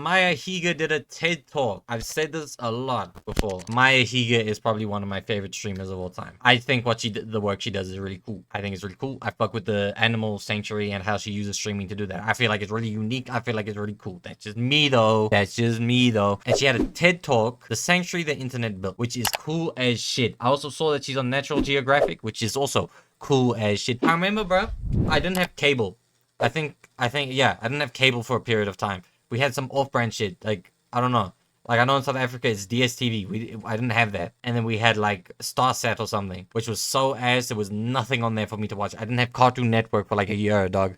Maya Higa did a TED Talk. I've said this a lot before. Maya Higa is probably one of my favorite streamers of all time. I think what she did, the work she does is really cool. I think it's really cool. I fuck with the animal sanctuary and how she uses streaming to do that. I feel like it's really unique. I feel like it's really cool. That's just me though. That's just me though. And she had a TED Talk, The Sanctuary the Internet Built, which is cool as shit. I also saw that she's on Natural Geographic, which is also cool as shit. I remember, bro, I didn't have cable. I think, yeah, I didn't have cable for a period of time. We had some off-brand shit, like, I don't know. Like, I know in South Africa it's DSTV. I didn't have that. And then we had, like, Starsat or something, which was so ass, there was nothing on there for me to watch. I didn't have Cartoon Network for, like, a year, dog.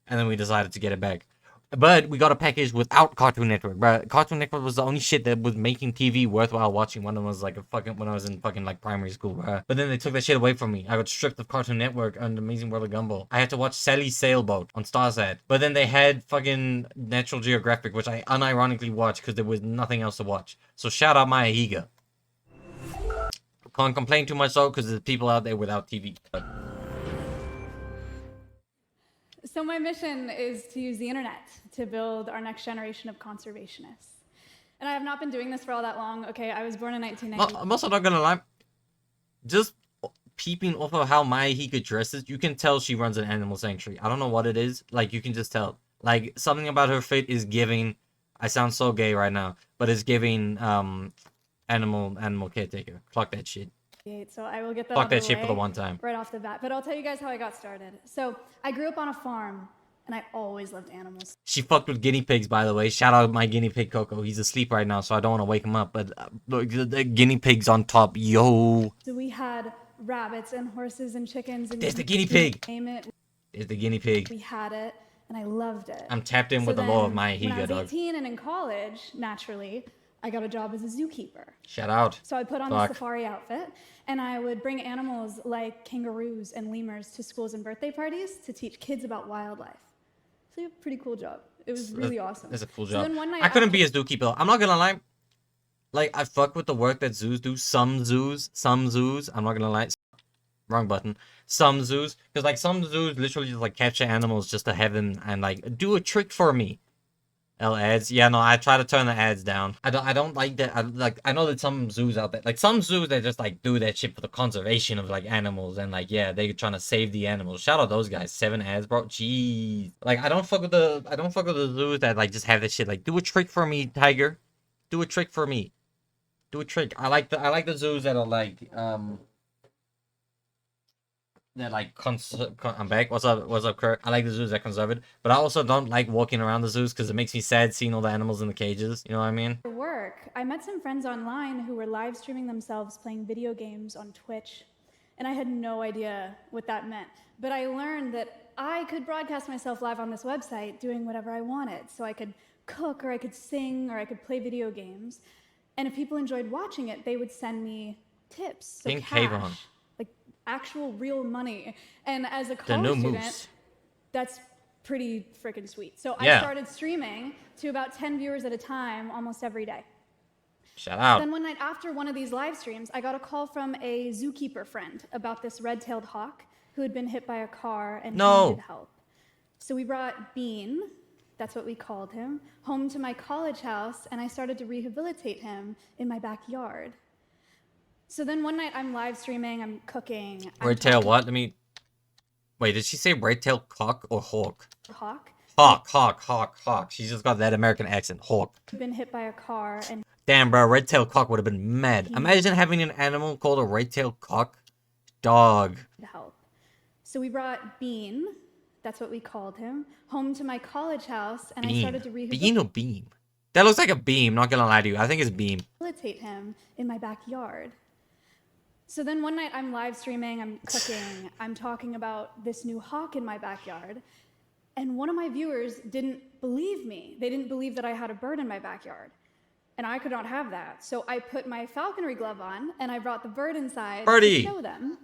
And then we decided to get it back. But we got a package without Cartoon Network, bro. Cartoon Network was the only shit that was making TV worthwhile watching when I was like when I was in fucking like primary school, bro. But then they took that shit away from me. I got stripped of Cartoon Network and Amazing World of Gumball. I had to watch Sally's Sailboat on Starsat. But then they had fucking Natural Geographic, which I unironically watched because there was nothing else to watch. So shout out Maya Higa. Can't complain too much though, because there's people out there without TV. So my mission is to use the internet to build our next generation of conservationists. And I have not been doing this for all that long. Okay, I was born in 1990. I'm also not gonna lie. Just peeping off of how Maya Higa dresses, you can tell she runs an animal sanctuary. I don't know what it is. Like, you can just tell. Like, something about her fit is giving... I sound so gay right now. But it's giving, animal caretaker. Clock that shit. So I will get that Fuck out of the that shit way for the one time. right off the bat. But I'll tell you guys how I got started. So I grew up on a farm, and I always loved animals. She fucked with guinea pigs, by the way. Shout out my guinea pig, Coco. He's asleep right now, so I don't want to wake him up. But look, the guinea pigs on top, yo. So we had rabbits and horses and chickens. And There's the guinea pig. Name it. There's the guinea pig. We had it, and I loved it. I'm tapped in with the law of Maya Higa, when I was dog. 18 and in college, naturally, I got a job as a zookeeper. Shout out. So I put on the safari outfit, and I would bring animals like kangaroos and lemurs to schools and birthday parties to teach kids about wildlife. So a pretty cool job. It was really awesome. That's a cool job. Then one night I couldn't be a zookeeper. I'm not gonna lie. Like, I fuck with the work that zoos do. Some zoos. I'm not gonna lie. Wrong button. Some zoos. Because, like, some zoos literally just, like, capture animals just to have them and, like, do a trick for me. Ads. Yeah, no, I try to turn the ads down. I don't like that. I know that some zoos out there, like some zoos, they just like do that shit for the conservation of like animals and like, yeah, they're trying to save the animals. Shout out those guys. 7 ads, bro. Jeez. Like, I don't fuck with the zoos that like just have that shit like, do a trick for me, tiger. Do a trick for me. Do a trick. I like the zoos that are like that like I'm back. What's up, Kurt? I like the zoos that are conservative, but I also don't like walking around the zoos because it makes me sad seeing all the animals in the cages. You know what I mean? For work, I met some friends online who were live streaming themselves playing video games on Twitch, and I had no idea what that meant. But I learned that I could broadcast myself live on this website doing whatever I wanted. So I could cook, or I could sing, or I could play video games. And if people enjoyed watching it, they would send me tips. So cash. Actual real money. And as a college student, that's pretty freaking sweet. So I started streaming to about 10 viewers at a time almost every day. Shout out. Then one night after one of these live streams, I got a call from a zookeeper friend about this red-tailed hawk who had been hit by a car and needed help. So we brought Bean, that's what we called him, home to my college house, and I started to rehabilitate him in my backyard. So then one night I'm live streaming, I'm cooking. Red tail what? Wait, did she say red tail cock or hawk? Hawk. Hawk. She's just got that American accent. Hawk. Been hit by a car and... Damn, bro, red tail cock would have been mad. Imagine having an animal called a red tail cock. Dog. Help. So we brought Bean, that's what we called him, home to my college house, and I started to rehabilitate... Bean or beam? That looks like a beam, not gonna lie to you. I think it's beam. ...rehabilitate him in my backyard. So then one night I'm live streaming, I'm cooking, I'm talking about this new hawk in my backyard, and one of my viewers didn't believe me. They didn't believe that I had a bird in my backyard, and I could not have that. So I put my falconry glove on, and I brought the bird inside to show them,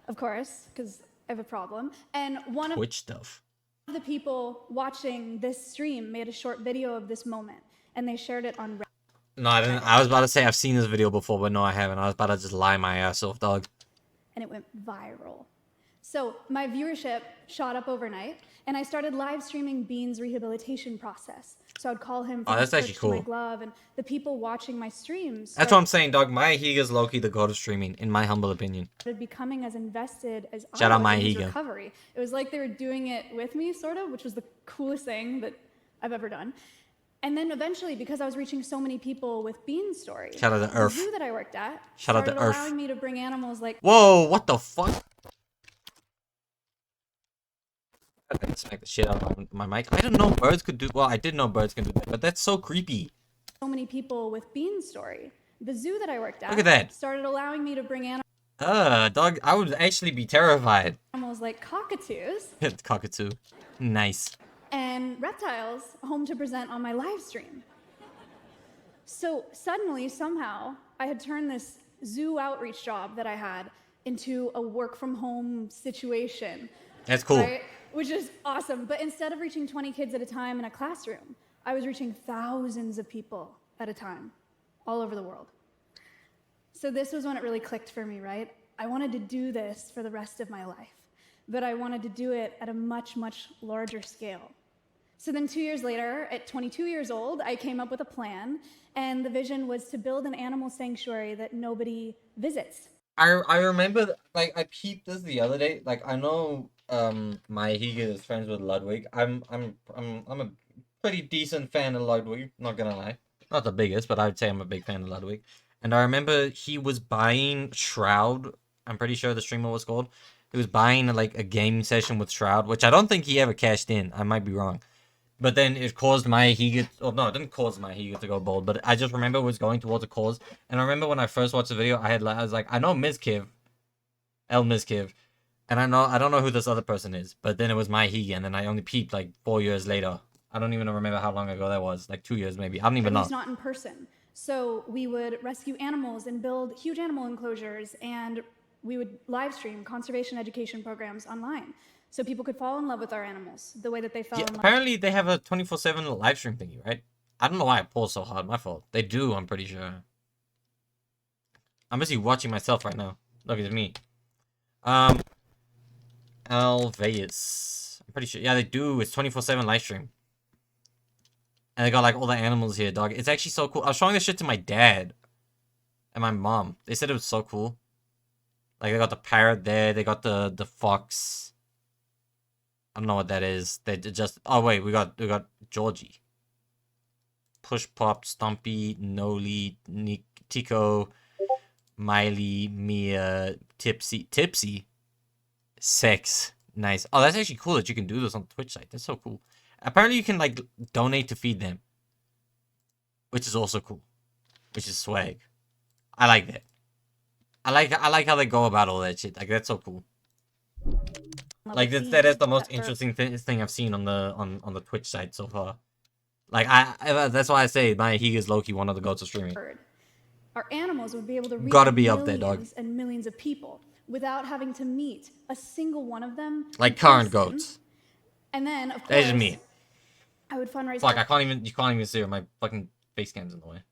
of course, because I have a problem. And one of the people watching this stream made a short video of this moment, and they shared it on Reddit. No, I didn't. I was about to say I've seen this video before, but no, I haven't. I was about to just lie my ass off, dog. And it went viral. So my viewership shot up overnight, and I started live streaming Bean's rehabilitation process. So I'd call him Oh, from that's the actually to my cool. glove, and the people watching my streams That's what I'm saying, dog. My Higa's low-key the god of streaming, in my humble opinion. started becoming as invested as Shout I out was my in his Higa. recovery. It was like they were doing it with me, sort of, which was the coolest thing that I've ever done. And then eventually, because I was reaching so many people with Bean's story, Shout out to the Earth. zoo that I worked at Shout out to started Earth. allowing me to bring animals like Whoa, what the fuck? I didn't smack the shit out of my mic. I didn't know birds could do. Well, I did know birds can do that, but that's so creepy. so many people with Bean's story. The zoo that I worked at Look at that. started allowing me to bring Dog, I would actually be terrified. animals like cockatoos Cockatoo. Nice. and reptiles home to present on my live stream. So suddenly, somehow, I had turned this zoo outreach job that I had into a work from home situation. That's cool. Right? Which is awesome. But instead of reaching 20 kids at a time in a classroom, I was reaching thousands of people at a time, all over the world. So this was when it really clicked for me, right? I wanted to do this for the rest of my life, but I wanted to do it at a much, much larger scale. So then 2 years later, at 22 years old, I came up with a plan, and the vision was to build an animal sanctuary that nobody visits. I remember, like, I peeped this the other day. Like, I know my Higa is friends with Ludwig. I'm a pretty decent fan of Ludwig, not gonna lie. Not the biggest, but I would say I'm a big fan of Ludwig. And I remember he was buying Shroud. I'm pretty sure the streamer was called. He was buying like a game session with Shroud, which I don't think he ever cashed in. I might be wrong. But then it caused my Higa... Oh, no, it didn't cause my Higa to go bold. But I just remember it was going towards a cause. And I remember when I first watched the video, I was like, I know Mizkiv. El Mizkiv. And I don't know who this other person is. But then it was my Higa. And then I only peeped like 4 years later. I don't even remember how long ago that was. Like 2 years maybe. I don't even know. At least not in person. So we would rescue animals and build huge animal enclosures, and we would live stream conservation education programs online. So people could fall in love with our animals the way that they fell in love. Apparently they have a 24/7 live stream thingy, right? I don't know why I pulled so hard. My fault. They do, I'm pretty sure. I'm busy watching myself right now. Look at me. Alveus. I'm pretty sure. Yeah, they do. It's 24/7 live stream. And they got like all the animals here, dog. It's actually so cool. I was showing this shit to my dad and my mom. They said it was so cool. Like they got the parrot there. They got the fox. I don't know what that is. They just... Oh, wait. We got Georgie. Push Pop, Stumpy, Noli, Tico, Miley, Mia, Tipsy. Sex. Nice. Oh, that's actually cool that you can do this on the Twitch site. That's so cool. Apparently you can, like, donate to feed them. Which is also cool. Which is swag. I like that. I like how they go about all that shit. Like, that's so cool. Like that is the most interesting thing I've seen on the Twitch site so far. Like that's why I say my Higa is low-key one of the goats of streaming. Our animals would be able to reach Gotta be up there, dog. millions and millions of people without having to meet a single one of them. Like in current person. goats. And then of course That is me. I would fundraise. Fuck, you can't even see her. My fucking face cam's in the way.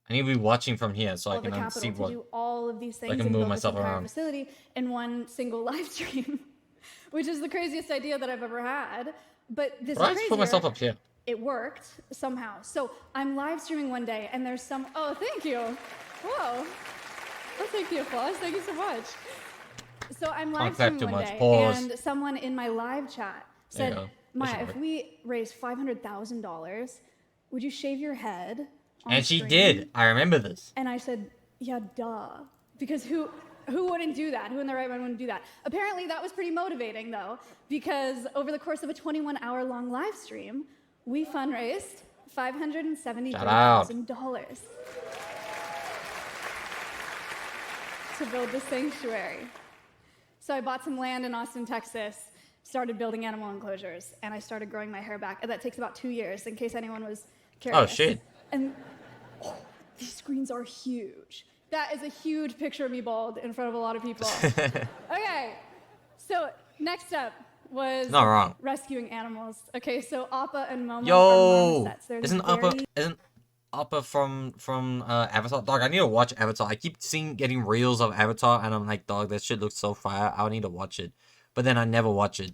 I need to be watching from here so I can see what. To do all of these things I can and move build myself this entire around. facility in one single live stream, which is the craziest idea that I've ever had. But this is I just crazier. put myself up here. It worked somehow. So I'm live streaming one day, and there's some. Oh, thank you. Whoa. I'll take the applause. Thank you so much. So I'm live streaming one day, and someone in my live chat said, Maya, if we raise $500,000, would you shave your head? And she did. I remember this. And I said, yeah, duh. Because who wouldn't do that? Who in their right mind wouldn't do that? Apparently that was pretty motivating though, because over the course of a 21-hour-long live stream, we fundraised $573,000 to build the sanctuary. So I bought some land in Austin, Texas, started building animal enclosures, and I started growing my hair back. And that takes about 2 years, in case anyone was curious. Oh, shit. And these screens are huge. That is a huge picture of me bald in front of a lot of people. Okay, so next up was not wrong. Rescuing animals. Okay, so Appa and Momo Yo, are marmosets. isn't Appa from Avatar? Dog, I need to watch Avatar. I keep getting reels of Avatar, and I'm like, dog, that shit looks so fire. I need to watch it. but then I never watch it.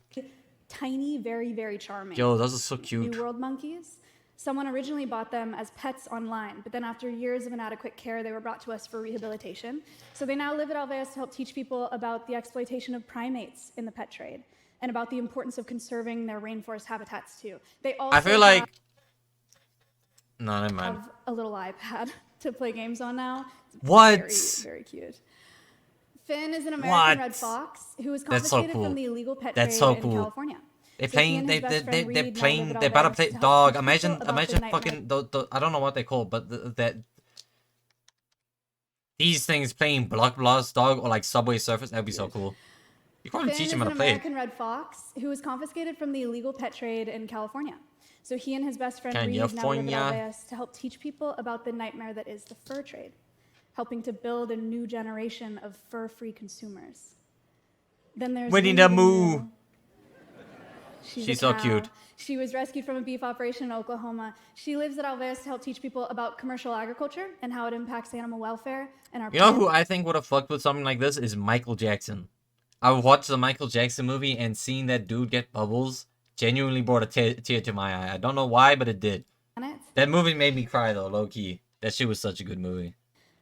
Tiny, very, very charming. Yo, those are so New cute. World monkeys. Someone originally bought them as pets online, but then after years of inadequate care, they were brought to us for rehabilitation. So they now live at Alveus to help teach people about the exploitation of primates in the pet trade and about the importance of conserving their rainforest habitats too. They also I feel like... No, never mind. have a little iPad to play games on now. It's What? Very, very cute. Finn is an American red What? fox who was That's so confiscated cool. from the illegal pet That's trade so in cool. California. They're So he playing. and his best friend They're Reed now playing. live at They're about to Alveus play help teach dog. people Imagine, about the imagine nightmare. fucking. I don't know what they call, but that these things playing Block Blast dog or like Subway Surfers. That'd be so cool. You can't even Finn teach is them how an to play it. American red fox who was confiscated from the illegal pet trade in California. So he and his best friend Reed now live at California. Alveus to help teach people about the nightmare that is the fur trade, helping to build a new generation of fur-free consumers. Then there's Winnie Winnie the the Moo. Moo. She's She's a so cow. cute. She was rescued from a beef operation in Oklahoma. She lives at Alveus to help teach people about commercial agriculture and how it impacts animal welfare and our You know planet. who I think would have fucked with something like this is Michael Jackson. I watched the Michael Jackson movie and seeing that dude get bubbles genuinely brought a tear to my eye. I don't know why, but it did. That movie made me cry though, low key. That shit was such a good movie.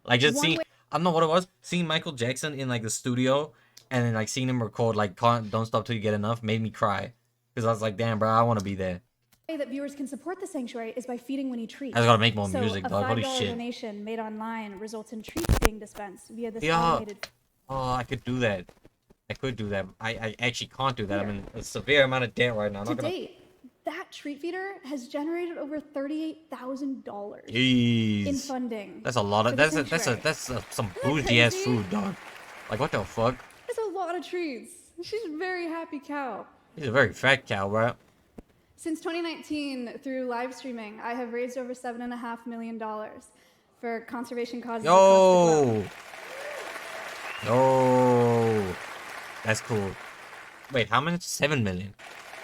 Like just seeing, I don't know what it was. Seeing Michael Jackson in like the studio and then like seeing him record like "Don't Stop Till You Get Enough" made me cry because I was like, damn, bro, I want to be there. The way that viewers can support the sanctuary is by feeding Winnie treats. I just gotta make more So music, a dog. Holy $5 shit. donation made online results in treats being dispensed via this Yeah. automated. Oh, I could do that. I could do that. I actually can't do that. I'm in a severe amount of debt right now. I'm To not gonna... date, that treat feeder has generated over $38,000 in Jeez. funding. That's a lot for of... the That's sanctuary. some that bougie ass crazy? food, dog. Like what the fuck? That's a lot of treats. She's a very happy cow. He's a very fat cow, bro. Since 2019, through live streaming, I have raised over $7.5 million for conservation causes across the globe. Yo. That's cool. Wait, how much? 7 million.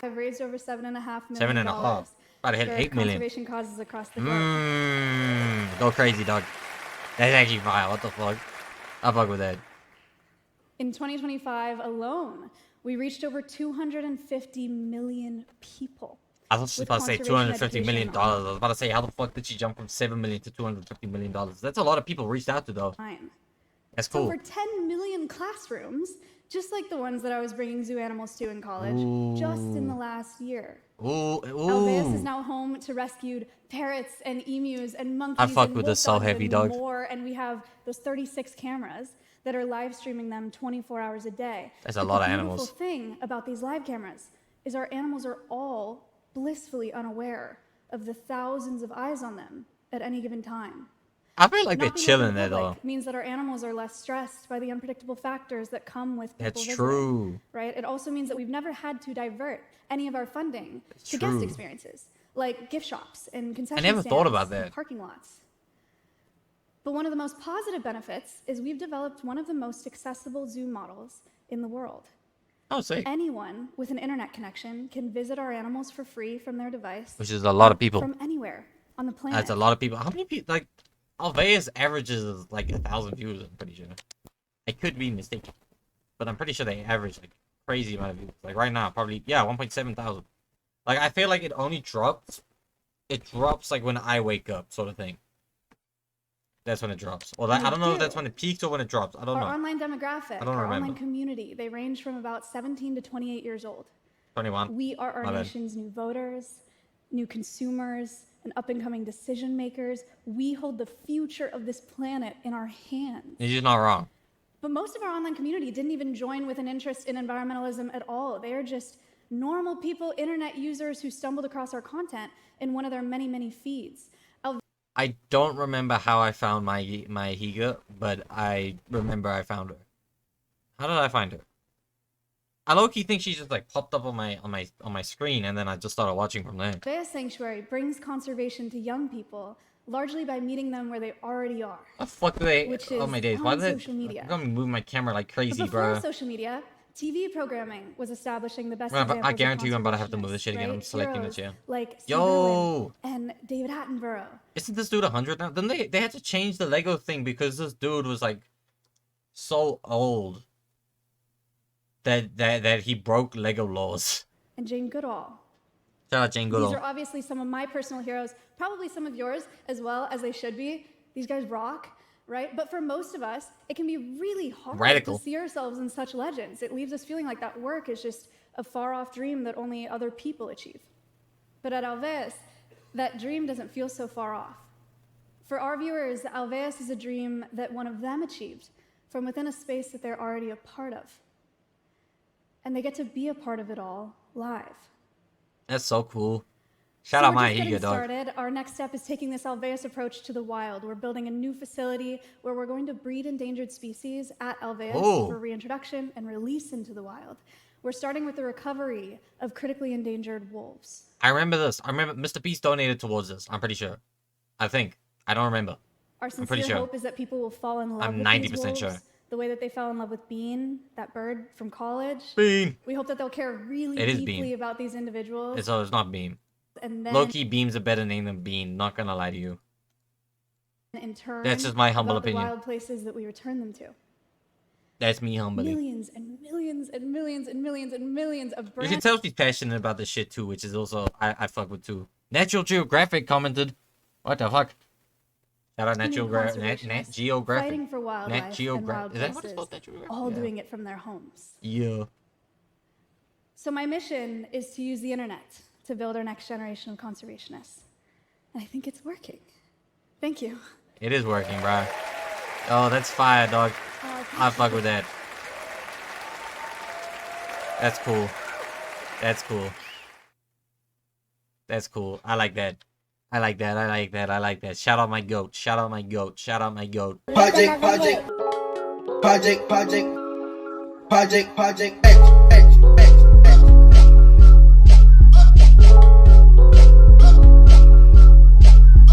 I have raised over $7.5 million 7.5. About to hit for 8 million. conservation causes across the globe. Go crazy, dog. That's actually fire. What the fuck? I fuck with that. In 2025 alone, we reached over 250 million people. I was just with about to say conservation $250 million. education I was about to say, how the fuck did she jump from 7 million to $250 million? That's a lot of people reached out to, though. online. That's So cool. over 10 million classrooms, just like the ones that I was bringing zoo animals to in college, just in the last year. Ooh, Alveus is ooh. now home to rescued parrots and emus and monkeys I fuck and with wolf this so dogs heavy, and dog. more, and we have those 36 cameras that are live streaming them 24 hours a day. That's a But lot of the animals. beautiful thing about these live cameras is our animals are all blissfully unaware of the thousands of eyes on them at any given time. I feel like they're Not being open chilling to there, the though. public means that our animals are less stressed by the unpredictable factors that come with people That's visiting, true. right? It also means that we've never had to divert any of our funding to true. guest experiences, like gift shops and concession never thought stands about and that. parking lots. But one of the most positive benefits is we've developed one of the most accessible zoo models in the world. Oh, sick. Anyone with an internet connection can visit our animals for free from their device. Which is a lot of people. From anywhere on the planet. That's a lot of people. How many people? Like, Alveus averages like 1,000 views. I'm pretty sure. I could be mistaken, but I'm pretty sure they average like crazy amount of views. Like right now, probably 1.7 thousand. Like I feel like it only drops. It drops like when I wake up, sort of thing. That's when it drops. Or like, I don't know if that's when it peaks or when it drops. I don't Our know. online demographic, I don't our remember. online community, they range from about 17 to 28 years old. 21. We are our My bad. nation's new voters, new consumers, and up-and-coming decision makers. We hold the future of this planet in our hands. You're not wrong. But most of our online community didn't even join with an interest in environmentalism at all. They are just normal people, internet users who stumbled across our content in one of their many, many feeds. I don't remember how I found my Higa, but I remember I found her. How did I find her? I low-key think she just like popped up on my screen, and then I just started watching from there. Alveus Sanctuary brings conservation to young people largely by meeting them where they already are. What the fuck do they? Which Oh is my days! Why on did social media. I'm gonna move my camera like crazy, But before bro? social media, TV programming was establishing the best Well, examples I of guarantee you I'm about to have to move this shit again. conservationists, I'm right? selecting this, Heroes yeah. Like Steve Yo! Irwin and David Attenborough. Isn't this dude 100 now? Then they had to change the Lego thing because this dude was like so old. that he broke Lego laws. and Jane Goodall. Shout out Jane These Goodall. are obviously some of my personal heroes, probably some of yours as well, as they should be. These guys rock, right? But for most of us, it can be really hard Radical. to see ourselves in such legends. It leaves us feeling like that work is just a far-off dream that only other people achieve. But at Alveus, that dream doesn't feel so far off. For our viewers, Alveus is a dream that one of them achieved from within a space that they're already a part of. And they get to be a part of it all live. That's so cool. Shout out my Higa, dog. Started. Our next step is taking this Alveus approach to the wild. We're building a new facility where we're going to breed endangered species at Alveus for reintroduction and release into the wild. We're starting with the recovery of critically endangered wolves. I remember this. I remember Mr. Beast donated towards this. I'm pretty sure. I think. I don't remember. Our sincere hope is that people will fall in love with 90% these wolves, sure. the way that they fell in love with Bean, that bird from college. Bean. We hope that they'll care really deeply about these individuals. It's not Bean. And then, Loki, Beam's a better name than Bean. Not gonna lie to you. in turn, that's just my humble opinion. The wild places that we return them to. That's me humbly. Millions and millions and millions and millions and millions of brands. You can tell she's passionate about this shit too, which is also I fuck with too. Natural Geographic commented, "What the fuck?" Shout out Nat Geographic. Fighting for wildlife Nat Geographic. Is that what it's called? Nat Geographic? All doing it from their homes. Yeah. So my mission is to use the internet to build our next generation of conservationists, and I think it's working. Thank you. It is working, bro. Oh, that's fire, dog. I fuck with that. That's cool. That's cool. That's cool. I like that. I like that. I like that. I like that. Shout out my goat. Shout out my goat. Shout out my goat. Project.